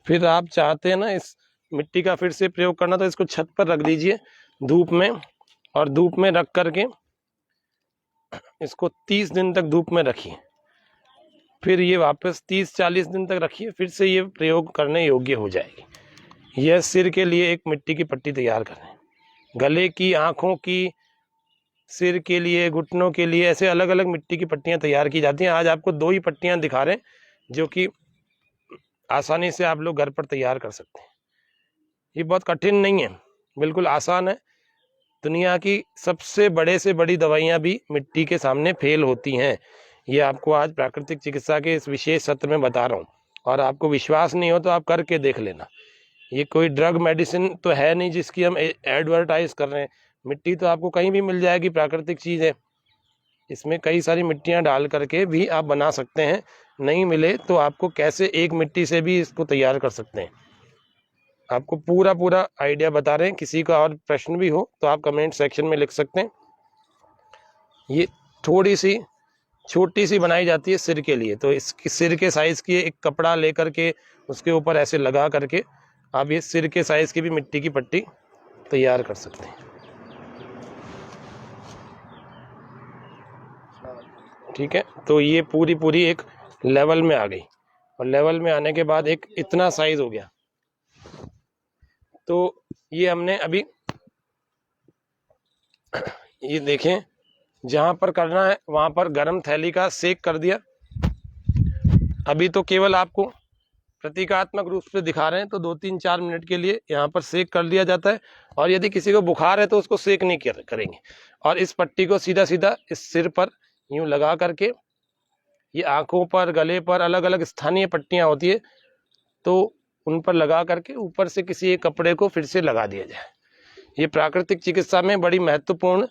फिर आप चाहते हैं ना इस मिट्टी का फिर से प्रयोग करना, तो इसको छत पर रख दीजिए धूप में, और धूप में रख करके इसको 30 दिन तक धूप में रखिए। फिर ये वापस 30-40 दिन तक रखिए, फिर से ये प्रयोग करने योग्य हो जाएगी। यह सिर के लिए एक मिट्टी की पट्टी तैयार करें। गले की, आँखों की, सिर के लिए, घुटनों के लिए ऐसे अलग अलग मिट्टी की पट्टियाँ तैयार की जाती हैं। आज आपको 2 ही पट्टियाँ दिखा रहे हैं जो कि आसानी से आप लोग घर पर तैयार कर सकते हैं। ये बहुत कठिन नहीं है, बिल्कुल आसान है। दुनिया की सबसे बड़े से बड़ी दवाइयाँ भी मिट्टी के सामने फेल होती हैं। ये आपको आज प्राकृतिक चिकित्सा के इस विशेष सत्र में बता रहा हूँ, और आपको विश्वास नहीं हो तो आप करके देख लेना। ये कोई ड्रग मेडिसिन तो है नहीं जिसकी हम एडवर्टाइज कर रहे हैं। मिट्टी तो आपको कहीं भी मिल जाएगी, प्राकृतिक चीज़ है। इसमें कई सारी मिट्टियाँ डाल करके भी आप बना सकते हैं। नहीं मिले तो आपको कैसे एक मिट्टी से भी इसको तैयार कर सकते हैं, आपको पूरा आइडिया बता रहे हैं। किसी का और प्रश्न भी हो तो आप कमेंट सेक्शन में लिख सकते हैं। ये थोड़ी सी छोटी सी बनाई जाती है सिर के लिए, तो इसकी सिर के साइज़ की एक कपड़ा लेकर के उसके ऊपर ऐसे लगा करके आप ये सिर के साइज़ की भी मिट्टी की पट्टी तैयार कर सकते हैं। ठीक है, तो ये पूरी एक लेवल में आ गई, और लेवल में आने के बाद एक इतना साइज हो गया। तो ये हमने अभी ये देखें, जहाँ पर करना है वहाँ पर गरम थैली का सेक कर दिया। अभी तो केवल आपको प्रतीकात्मक रूप से दिखा रहे हैं, तो 2-3-4 मिनट के लिए यहाँ पर सेक कर दिया जाता है। और यदि किसी को बुखार है तो उसको सेक नहीं करेंगे, और इस पट्टी को सीधा सीधा इस सिर पर यूँ लगा करके, ये आँखों पर, गले पर अलग अलग स्थानीय पट्टियाँ होती है, तो उन पर लगा करके ऊपर से किसी एक कपड़े को फिर से लगा दिया जाए। ये प्राकृतिक चिकित्सा में बड़ी महत्वपूर्ण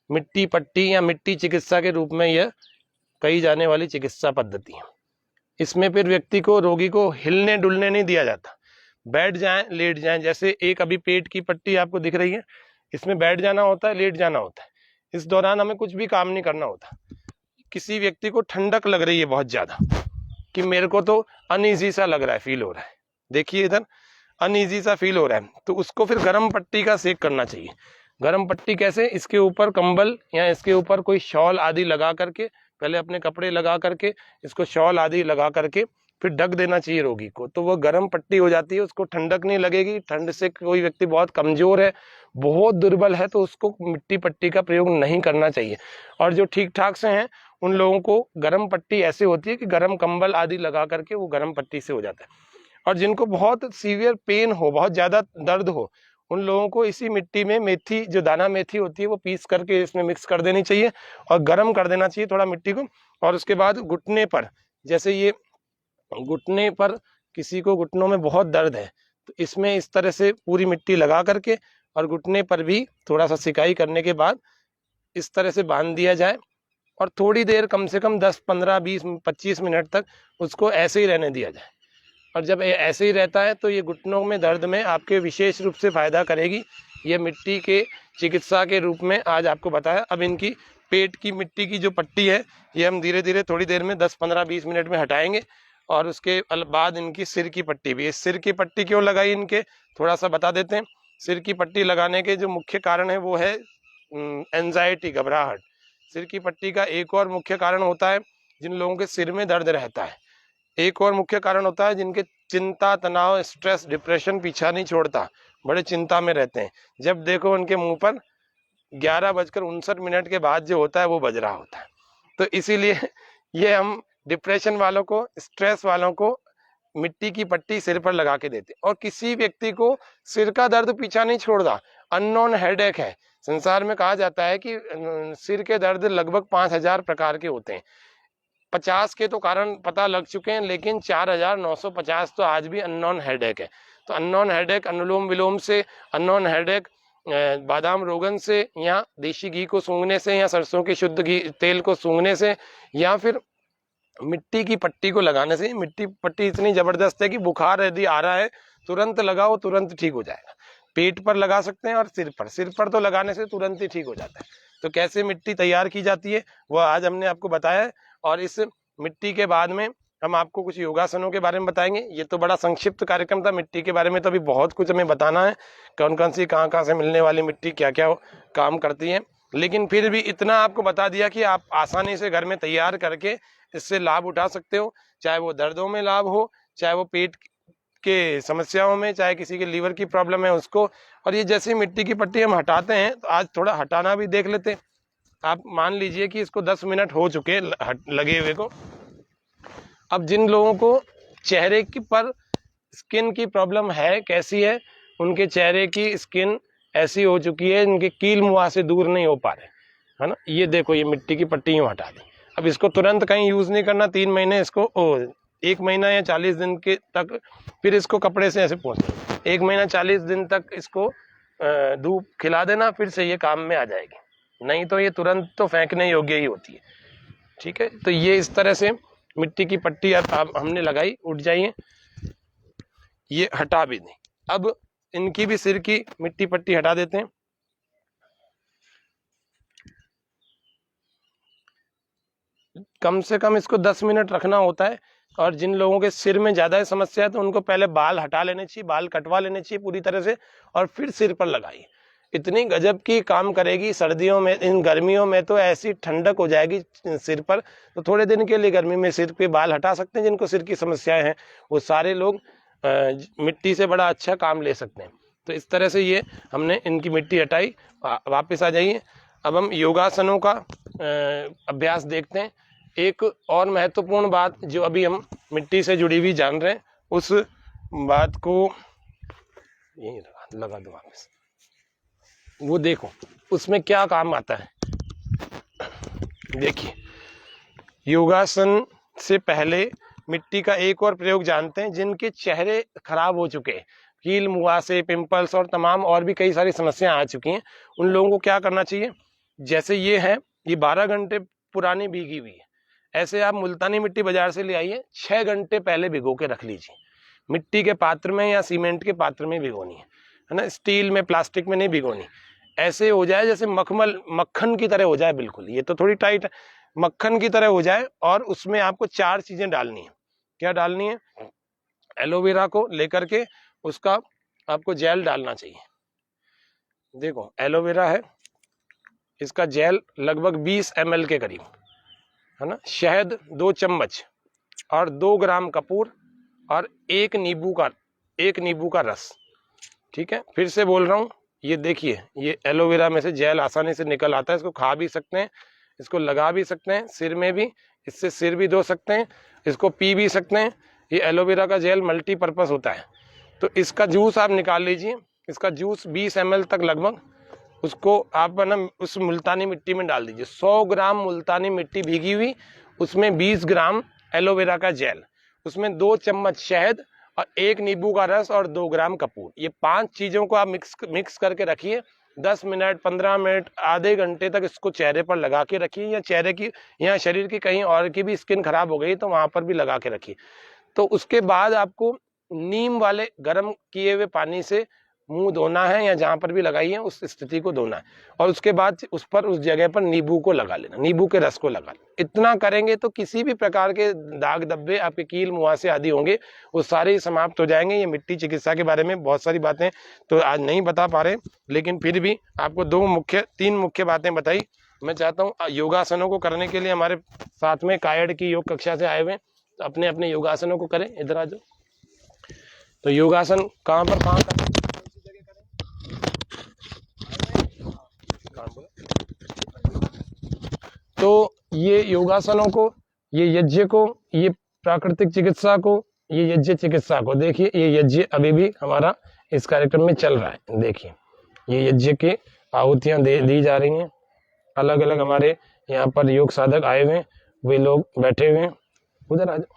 मिट्टी पट्टी या मिट्टी चिकित्सा के रूप में यह कही जाने वाली चिकित्सा पद्धति है। इसमें फिर व्यक्ति को, रोगी को हिलने डुलने नहीं दिया जाता। बैठ जाएं, लेट जाएं। जैसे एक अभी पेट की पट्टी आपको दिख रही है, इसमें बैठ जाना होता है, लेट जाना होता है। इस दौरान हमें कुछ भी काम नहीं करना होता। किसी व्यक्ति को ठंडक लग रही है बहुत ज़्यादा, कि मेरे को तो अनईजी सा लग रहा है, फील हो रहा है, देखिए इधर अनईजी सा फील हो रहा है, तो उसको फिर गर्म पट्टी का सेक करना चाहिए। गर्म पट्टी कैसे? इसके ऊपर कंबल या इसके ऊपर कोई शॉल आदि लगा करके, पहले अपने कपड़े लगा करके, इसको शॉल आदि लगा करके फिर ढक देना चाहिए रोगी को, तो वो गर्म पट्टी हो जाती है। उसको ठंडक नहीं लगेगी। ठंड से कोई व्यक्ति बहुत कमजोर है, बहुत दुर्बल है, तो उसको मिट्टी पट्टी का प्रयोग नहीं करना चाहिए। और जो ठीक ठाक से हैं उन लोगों को गर्म पट्टी ऐसे होती है कि गर्म कंबल आदि लगा करके वो गर्म पट्टी से हो जाता है। और जिनको बहुत सीवियर पेन हो, बहुत ज़्यादा दर्द हो, उन लोगों को इसी मिट्टी में मेथी, जो दाना मेथी होती है, वो पीस करके इसमें मिक्स कर देनी चाहिए और गर्म कर देना चाहिए थोड़ा मिट्टी को। और उसके बाद घुटने पर, जैसे ये घुटने पर किसी को घुटनों में बहुत दर्द है, तो इसमें इस तरह से पूरी मिट्टी लगा करके और घुटने पर भी थोड़ा सा सिकाई करने के बाद इस तरह से बांध दिया जाए, और थोड़ी देर, कम से कम 10, 15, 20, 25 मिनट तक उसको ऐसे ही रहने दिया जाए। और जब ऐसे ही रहता है तो ये घुटनों में दर्द में आपके विशेष रूप से फायदा करेगी। ये मिट्टी के चिकित्सा के रूप में आज आपको बताया। अब इनकी पेट की मिट्टी की जो पट्टी है, ये हम धीरे धीरे थोड़ी देर में 10, 15, 20 मिनट में हटाएंगे। और उसके बाद इनकी सिर की पट्टी भी। इस सिर की पट्टी क्यों लगाई इनके, थोड़ा सा बता देते हैं। सिर की पट्टी लगाने के जो मुख्य कारण है वो है एंजाइटी, घबराहट। सिर की पट्टी का एक और मुख्य कारण होता है जिन लोगों के सिर में दर्द रहता है। एक और मुख्य कारण होता है जिनके चिंता, तनाव, स्ट्रेस, डिप्रेशन पीछा नहीं छोड़ता, बड़े चिंता में रहते हैं। जब देखो उनके मुंह पर 11:59 के बाद जो होता है वो बज रहा होता है। तो इसीलिए ये हम डिप्रेशन वालों को, स्ट्रेस वालों को मिट्टी की पट्टी सिर पर लगा के देते। और किसी व्यक्ति को सिर का दर्द पीछा नहीं छोड़ता, अननोन हेडेक है। संसार में कहा जाता है कि सिर के दर्द लगभग 5000 प्रकार के होते हैं। 50 के तो कारण पता लग चुके हैं, लेकिन 4950 तो आज भी अननोन हेडेक है। तो अननोन हेडेक अनुलोम विलोम से, अननोन हेडेक बादाम रोगन से, या देशी घी को सूंघने से, या सरसों के शुद्ध घी तेल को सूंघने से, या फिर मिट्टी की पट्टी को लगाने से। मिट्टी पट्टी इतनी जबरदस्त है कि बुखार यदि आ रहा है तुरंत लगाओ, तुरंत ठीक हो जाएगा। पेट पर लगा सकते हैं और सिर पर तो लगाने से तुरंत ही ठीक हो जाता है। तो कैसे मिट्टी तैयार की जाती है वो आज हमने आपको बताया है। और इस मिट्टी के बाद में हम आपको कुछ योगासनों के बारे में बताएंगे। ये तो बड़ा संक्षिप्त कार्यक्रम था, मिट्टी के बारे में तो अभी बहुत कुछ हमें बताना है, कौन कौन सी कहाँ से मिलने वाली मिट्टी क्या क्या काम करती है। लेकिन फिर भी इतना आपको बता दिया कि आप आसानी से घर में तैयार करके इससे लाभ उठा सकते हो, चाहे वो दर्दों में लाभ हो, चाहे वो पेट के समस्याओं में, चाहे किसी के लीवर की प्रॉब्लम है उसको। और ये जैसे मिट्टी की पट्टी हम हटाते हैं तो आज थोड़ा हटाना भी देख लेते हैं। आप मान लीजिए कि इसको 10 मिनट हो चुके लगे हुए को। अब जिन लोगों को चेहरे की पर स्किन की प्रॉब्लम है, कैसी है, उनके चेहरे की स्किन ऐसी हो चुकी है इनके कील मुहां से दूर नहीं हो पा रहे, है ना। ये देखो, ये मिट्टी की पट्टी यूं हटा दी। अब इसको तुरंत कहीं यूज नहीं करना, 3 महीने इसको 1 महीना या 40 दिन के तक फिर इसको कपड़े से ऐसे पोंछना, 1 महीना 40 दिन तक इसको धूप खिला देना, फिर से ये काम में आ जाएगी। नहीं तो ये तुरंत तो फेंकने योग्य ही होती है। ठीक है, तो ये इस तरह से मिट्टी की पट्टी हमने लगाई, उठ जाइए, ये हटा भी दें। अब इनकी भी सिर की मिट्टी पट्टी हटा देते हैं। कम से कम इसको 10 मिनट रखना होता है। और जिन लोगों के सिर में ज्यादा समस्या है तो उनको पहले बाल हटा लेने चाहिए, बाल कटवा लेने चाहिए पूरी तरह से, और फिर सिर पर लगाइए। इतनी गजब की काम करेगी सर्दियों में। इन गर्मियों में तो ऐसी ठंडक हो जाएगी सिर पर, तो थोड़े दिन के लिए गर्मी में सिर पे बाल हटा सकते हैं। जिनको सिर की समस्याएं हैं वो सारे लोग मिट्टी से बड़ा अच्छा काम ले सकते हैं। तो इस तरह से ये हमने इनकी मिट्टी हटाई। वापस आ जाइए। अब हम योगासनों का अभ्यास देखते हैं। एक और महत्वपूर्ण बात जो अभी हम मिट्टी से जुड़ी हुई जान रहे हैं, उस बात को यही लगा दो वापस, वो देखो उसमें क्या काम आता है। देखिए, योगासन से पहले मिट्टी का एक और प्रयोग जानते हैं। जिनके चेहरे खराब हो चुके हैं, कील मुहासे, पिंपल्स और तमाम और भी कई सारी समस्याएं आ चुकी हैं, उन लोगों को क्या करना चाहिए। जैसे ये है, ये 12 घंटे पुरानी भीगी हुई है, ऐसे आप मुल्तानी मिट्टी बाजार से ले आइए, 6 घंटे पहले भिगो के रख लीजिए। मिट्टी के पात्र में या सीमेंट के पात्र में भिगोनी है ना, स्टील में, प्लास्टिक में नहीं भिगोनी। ऐसे हो जाए जैसे मक्खन की तरह हो जाए, बिल्कुल। ये तो थोड़ी टाइट है, मक्खन की तरह हो जाए। और उसमें आपको 4 चीजें डालनी है। क्या डालनी है? एलोवेरा को लेकर के उसका आपको जेल डालना चाहिए। देखो, एलोवेरा है, इसका जेल लगभग 20 ml के करीब, है ना। शहद 2 चम्मच और 2 ग्राम कपूर और 1 नींबू का रस। ठीक है, फिर से बोल रहा हूँ, ये देखिए, ये एलोवेरा में से जेल आसानी से निकल आता है। इसको खा भी सकते हैं, इसको लगा भी सकते हैं सिर में भी, इससे सिर भी धो सकते हैं, इसको पी भी सकते हैं। ये एलोवेरा का जेल मल्टीपर्पज होता है। तो इसका जूस आप निकाल लीजिए, इसका जूस 20 ml तक लगभग, उसको आप ना उस मुल्तानी मिट्टी में डाल दीजिए। 100 ग्राम मुल्तानी मिट्टी भीगी हुई, उसमें 20 ग्राम एलोवेरा का जेल, उसमें 2 चम्मच शहद और 1 नींबू का रस और 2 ग्राम कपूर। ये 5 चीजों को आप मिक्स करके रखिए। 10 मिनट, 15 मिनट, आधे घंटे तक इसको चेहरे पर लगा के रखिए, या चेहरे की या शरीर की कहीं और की भी स्किन खराब हो गई तो वहां पर भी लगा के रखिए। तो उसके बाद आपको नीम वाले गर्म किए हुए पानी से मुंह धोना है, या जहां पर भी लगाई है उस स्थिति को धोना है। और उसके बाद उस जगह पर नींबू को लगा लेना, नींबू के रस को लगा लेना। इतना करेंगे तो किसी भी प्रकार के दाग धब्बे, आपके कील मुहासे आदि होंगे, वो सारे ही समाप्त हो जाएंगे। ये मिट्टी चिकित्सा के बारे में बहुत सारी बातें तो आज नहीं बता पा रहे, लेकिन फिर भी आपको 3 मुख्य बातें बताई। मैं चाहता हूँ योगासनों को करने के लिए हमारे साथ में कायड़ की योग कक्षा से आए हुए अपने अपने योगासनों को करें। इधर आ जाओ। तो योगासन कहाँ करें? तो ये योगासनों को, ये यज्ञ को, ये प्राकृतिक चिकित्सा को, ये यज्ञ चिकित्सा को, देखिए ये यज्ञ अभी भी हमारा इस कार्यक्रम में चल रहा है। देखिए, ये यज्ञ की आहुतियां दी जा रही हैं। अलग अलग हमारे यहाँ पर योग साधक आए हुए हैं, वे लोग बैठे हुए हैं। उधर आ जाओ।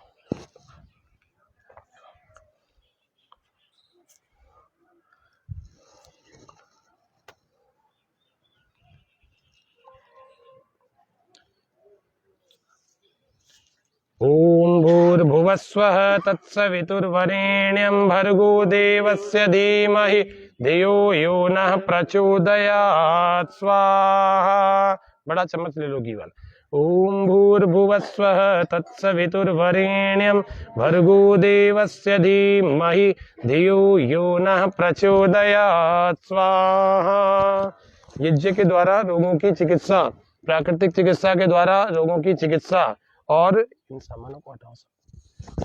ओम भूर्भुवस्वः तत्सवितुर्वरेण्यं भर्गो देवस्य धीमहि धियो यो नः प्रचोदयात् स्वाहा। बड़ा चम्मच ले लो घी वाला। ओम भूर्भुवस्वः तत्सवितुर्वरेण्यं भर्गो देवस्य धीमहि धियो यो नः प्रचोदयात् स्वाहा। यज्ञ के द्वारा रोगों की चिकित्सा, प्राकृतिक चिकित्सा के द्वारा रोगों की चिकित्सा, और इन सामानों को हटाओ,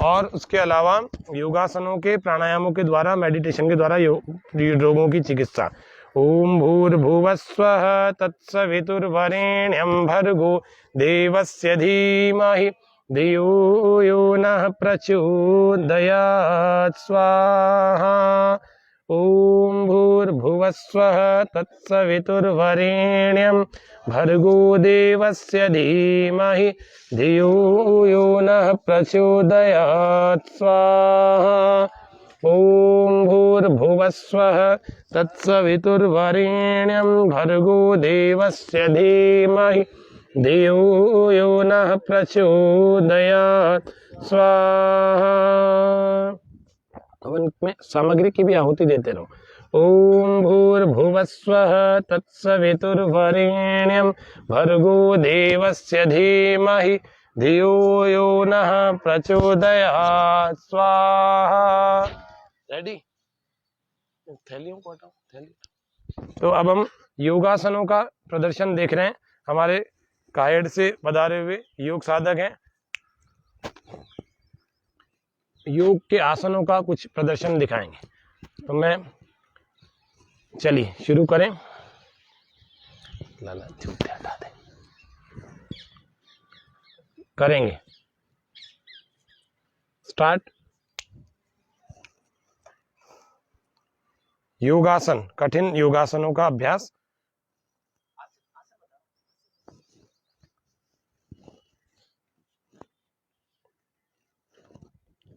और उसके अलावा योगासनों के, प्राणायामों के द्वारा, मेडिटेशन के द्वारा रोगों की चिकित्सा। ओम भूर्भुवस्वः तत्सवितुर्वरेण्यं भर्गो देवस्य धीमहि धियो यो नः प्रचोदयात् स्वाहा। ओम भूर्भुवस्वः तत्सवितुर्वरेण्यं भर्गो देवस्य धीमहि धियो यो नः प्रचोदयात् स्वाहा। ओम भूर्भुवस्वः तत्सवितुर्वरेण्यं भर्गो देवस्य धीमहि धियो यो नः प्रचोदयात् स्वाहा। हवन में सामग्री की भी आहुति देते रहो। ओम भूर्भुवस्वः तत्सवितुर्वरेण्यं भर्गो देवस्य धीमहि धियो यो नः प्रचोदयात् स्वाहा। रेडी? थैलियों को हटाओ, थैली। तो अब हम योगासनों का प्रदर्शन देख रहे हैं। हमारे कायड़ से पधारे हुए योग साधक हैं। योग के आसनों का कुछ प्रदर्शन दिखाएंगे। तो मैं, चलिए शुरू करें। लाला जूते हटा दे। करेंगे स्टार्ट। योगासन, कठिन योगासनों का अभ्यास।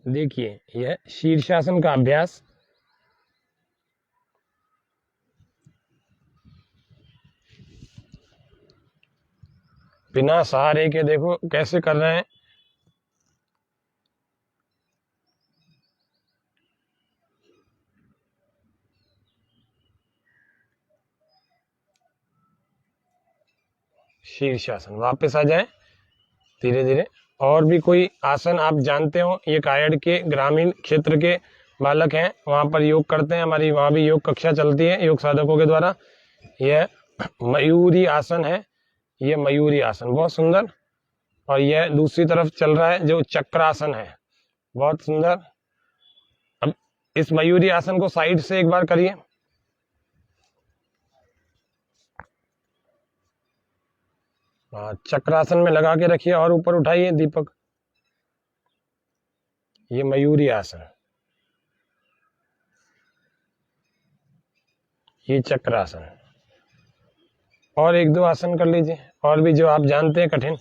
देखिए, यह शीर्षासन का अभ्यास। बिना सहारे के देखो कैसे कर रहे हैं। शीर्षासन। वापस आ जाएं धीरे धीरे। और भी कोई आसन आप जानते हो, ये कायड़ के ग्रामीण क्षेत्र के बालक हैं, वहां पर योग करते हैं। हमारी वहां भी योग कक्षा चलती है योग साधकों के द्वारा। यह मयूरी आसन है, यह मयूरी आसन बहुत सुंदर। और यह दूसरी तरफ चल रहा है जो चक्रासन है, बहुत सुंदर। अब इस मयूरी आसन को साइड से एक बार करिए। चक्रासन में लगा के रखिए और ऊपर उठाइए दीपक। ये मयूरी आसन, ये चक्रासन। और एक दो आसन कर लीजिए, और भी जो आप जानते हैं कठिन।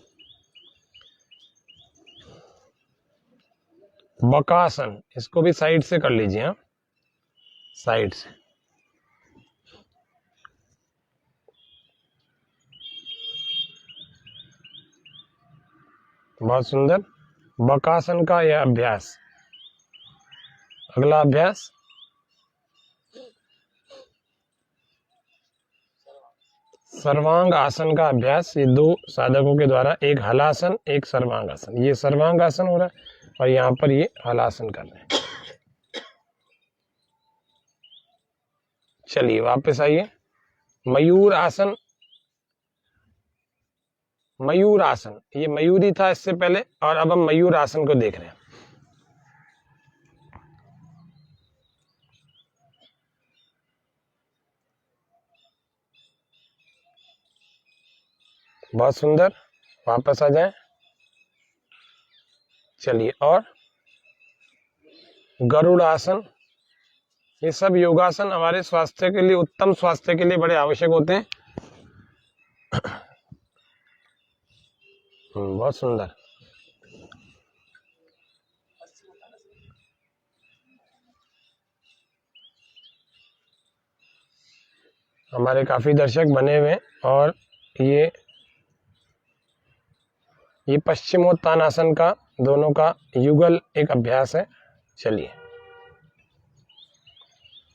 बकासन, इसको भी साइड से कर लीजिए। हाँ, साइड से। बहुत सुंदर। बकासन का यह अभ्यास। अगला अभ्यास सर्वांग आसन का अभ्यास। ये दो साधकों के द्वारा, एक हलासन एक सर्वांग आसन। ये सर्वांग आसन हो रहा है और यहाँ पर ये हलासन कर रहे हैं। चलिए वापस आइए। मयूर आसन, मयूर आसन, ये मयूरी था इससे पहले, और अब हम मयूर आसन को देख रहे हैं। बहुत सुंदर। वापस आ जाएं। चलिए, और गरुड़ आसन। ये सब योगासन हमारे स्वास्थ्य के लिए, उत्तम स्वास्थ्य के लिए बड़े आवश्यक होते हैं। बहुत सुंदर। हमारे काफी दर्शक बने हुए हैं। और ये पश्चिमोत्तानासन का, दोनों का युगल एक अभ्यास है। चलिए,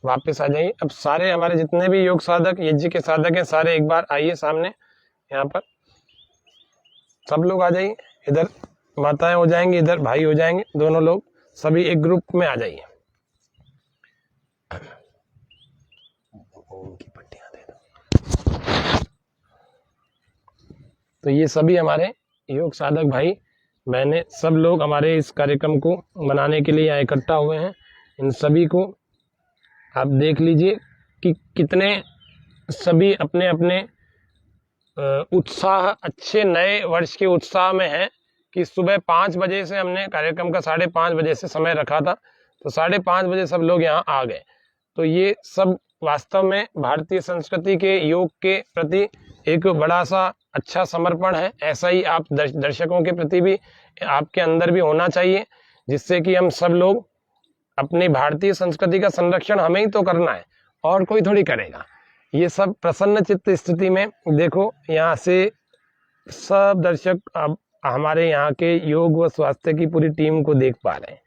वापस आ जाइए। अब सारे हमारे जितने भी योग साधक, यज्ञ के साधक हैं, सारे एक बार आइए सामने, यहाँ पर सब लोग आ जाइए। इधर माताएं हो जाएंगी, इधर भाई हो जाएंगे, दोनों लोग सभी एक ग्रुप में आ जाइए। ओम की पट्टियां दे दो। तो ये सभी हमारे योग साधक भाई बहनें, सब लोग हमारे इस कार्यक्रम को बनाने के लिए यहाँ इकट्ठा हुए हैं। इन सभी को आप देख लीजिए कि कितने सभी अपने अपने उत्साह, अच्छे नए वर्ष के उत्साह में हैं कि सुबह 5 बजे से हमने कार्यक्रम का 5:30 बजे से समय रखा था, तो 5:30 बजे सब लोग यहाँ आ गए। तो ये सब वास्तव में भारतीय संस्कृति के योग के प्रति एक बड़ा सा अच्छा समर्पण है। ऐसा ही आप दर्शकों के प्रति भी आपके अंदर भी होना चाहिए, जिससे कि हम सब लोग अपनी भारतीय संस्कृति का संरक्षण हमें ही तो करना है, और कोई थोड़ी करेगा। ये सब प्रसन्न चित्त स्थिति में देखो, यहाँ से सब दर्शक अब हमारे यहाँ के योग व स्वास्थ्य की पूरी टीम को देख पा रहे हैं।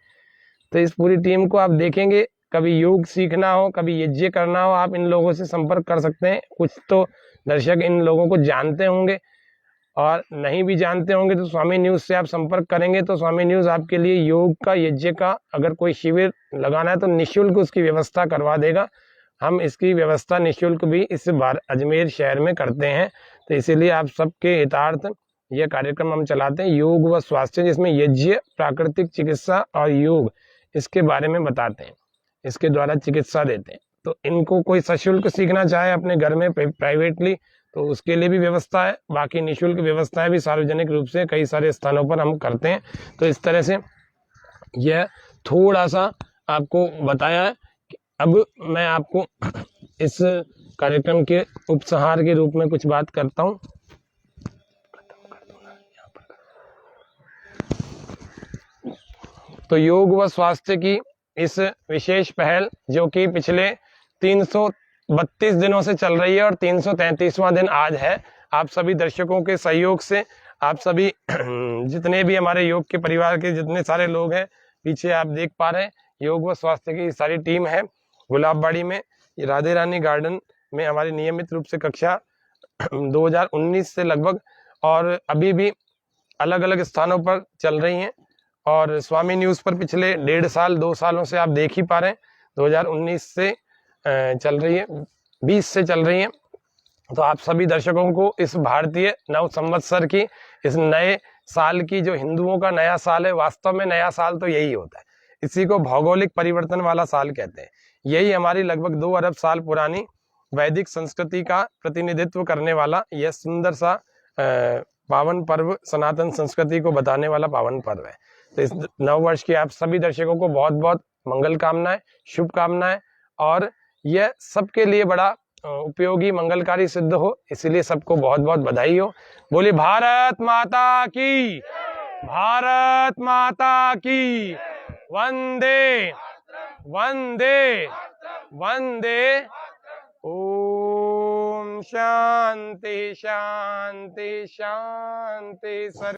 तो इस पूरी टीम को आप देखेंगे, कभी योग सीखना हो, कभी यज्ञ करना हो, आप इन लोगों से संपर्क कर सकते हैं। कुछ तो दर्शक इन लोगों को जानते होंगे, और नहीं भी जानते होंगे तो स्वामी न्यूज़ से आप संपर्क करेंगे तो स्वामी न्यूज़ आपके लिए योग का, यज्ञ का अगर कोई शिविर लगाना है तो निःशुल्क उसकी व्यवस्था करवा देगा। हम इसकी व्यवस्था निःशुल्क भी इस बार अजमेर शहर में करते हैं। तो इसीलिए आप सबके हितार्थ यह कार्यक्रम हम चलाते हैं, योग व स्वास्थ्य, जिसमें यज्ञ, प्राकृतिक चिकित्सा और योग इसके बारे में बताते हैं, इसके द्वारा चिकित्सा देते हैं। तो इनको कोई सशुल्क सीखना चाहे अपने घर में प्राइवेटली तो उसके लिए भी व्यवस्था है। बाकी निःशुल्क व्यवस्थाएं भी सार्वजनिक रूप से कई सारे स्थानों पर हम करते हैं। तो इस तरह से यह थोड़ा सा आपको बताया है। अब मैं आपको इस कार्यक्रम के उपसंहार के रूप में कुछ बात करता हूँ। तो योग व स्वास्थ्य की इस विशेष पहल जो कि पिछले 332 दिनों से चल रही है और 333वां दिन आज है, आप सभी दर्शकों के सहयोग से, आप सभी जितने भी हमारे योग के परिवार के जितने सारे लोग हैं, पीछे आप देख पा रहे हैं योग व स्वास्थ्य की सारी टीम है। गुलाबबाड़ी में राधे रानी गार्डन में हमारी नियमित रूप से कक्षा 2019 से लगभग और अभी भी अलग अलग स्थानों पर चल रही हैं, और स्वामी न्यूज़ पर पिछले 1.5 साल 2 सालों से आप देख ही पा रहे हैं। 2019 से चल रही है, 20 से चल रही है। तो आप सभी दर्शकों को इस भारतीय नव संवत्सर की, इस नए साल की, जो हिंदुओं का नया साल है, वास्तव में नया साल तो यही होता है, इसी को भौगोलिक परिवर्तन वाला साल कहते हैं। यही हमारी लगभग 2 अरब साल पुरानी वैदिक संस्कृति का प्रतिनिधित्व करने वाला यह सुंदर सा पावन पर्व, सनातन संस्कृति को बताने वाला पावन पर्व है। तो इस नव वर्ष की आप सभी दर्शकों को बहुत बहुत मंगल कामनाएं, शुभकामनाएं, और यह सबके लिए बड़ा उपयोगी, मंगलकारी सिद्ध हो, इसलिए सबको बहुत बहुत बधाई हो। बोलिए भारत माता की, भारत माता की, वंदे वंदे वंदे। ओम शांति शांति शांति।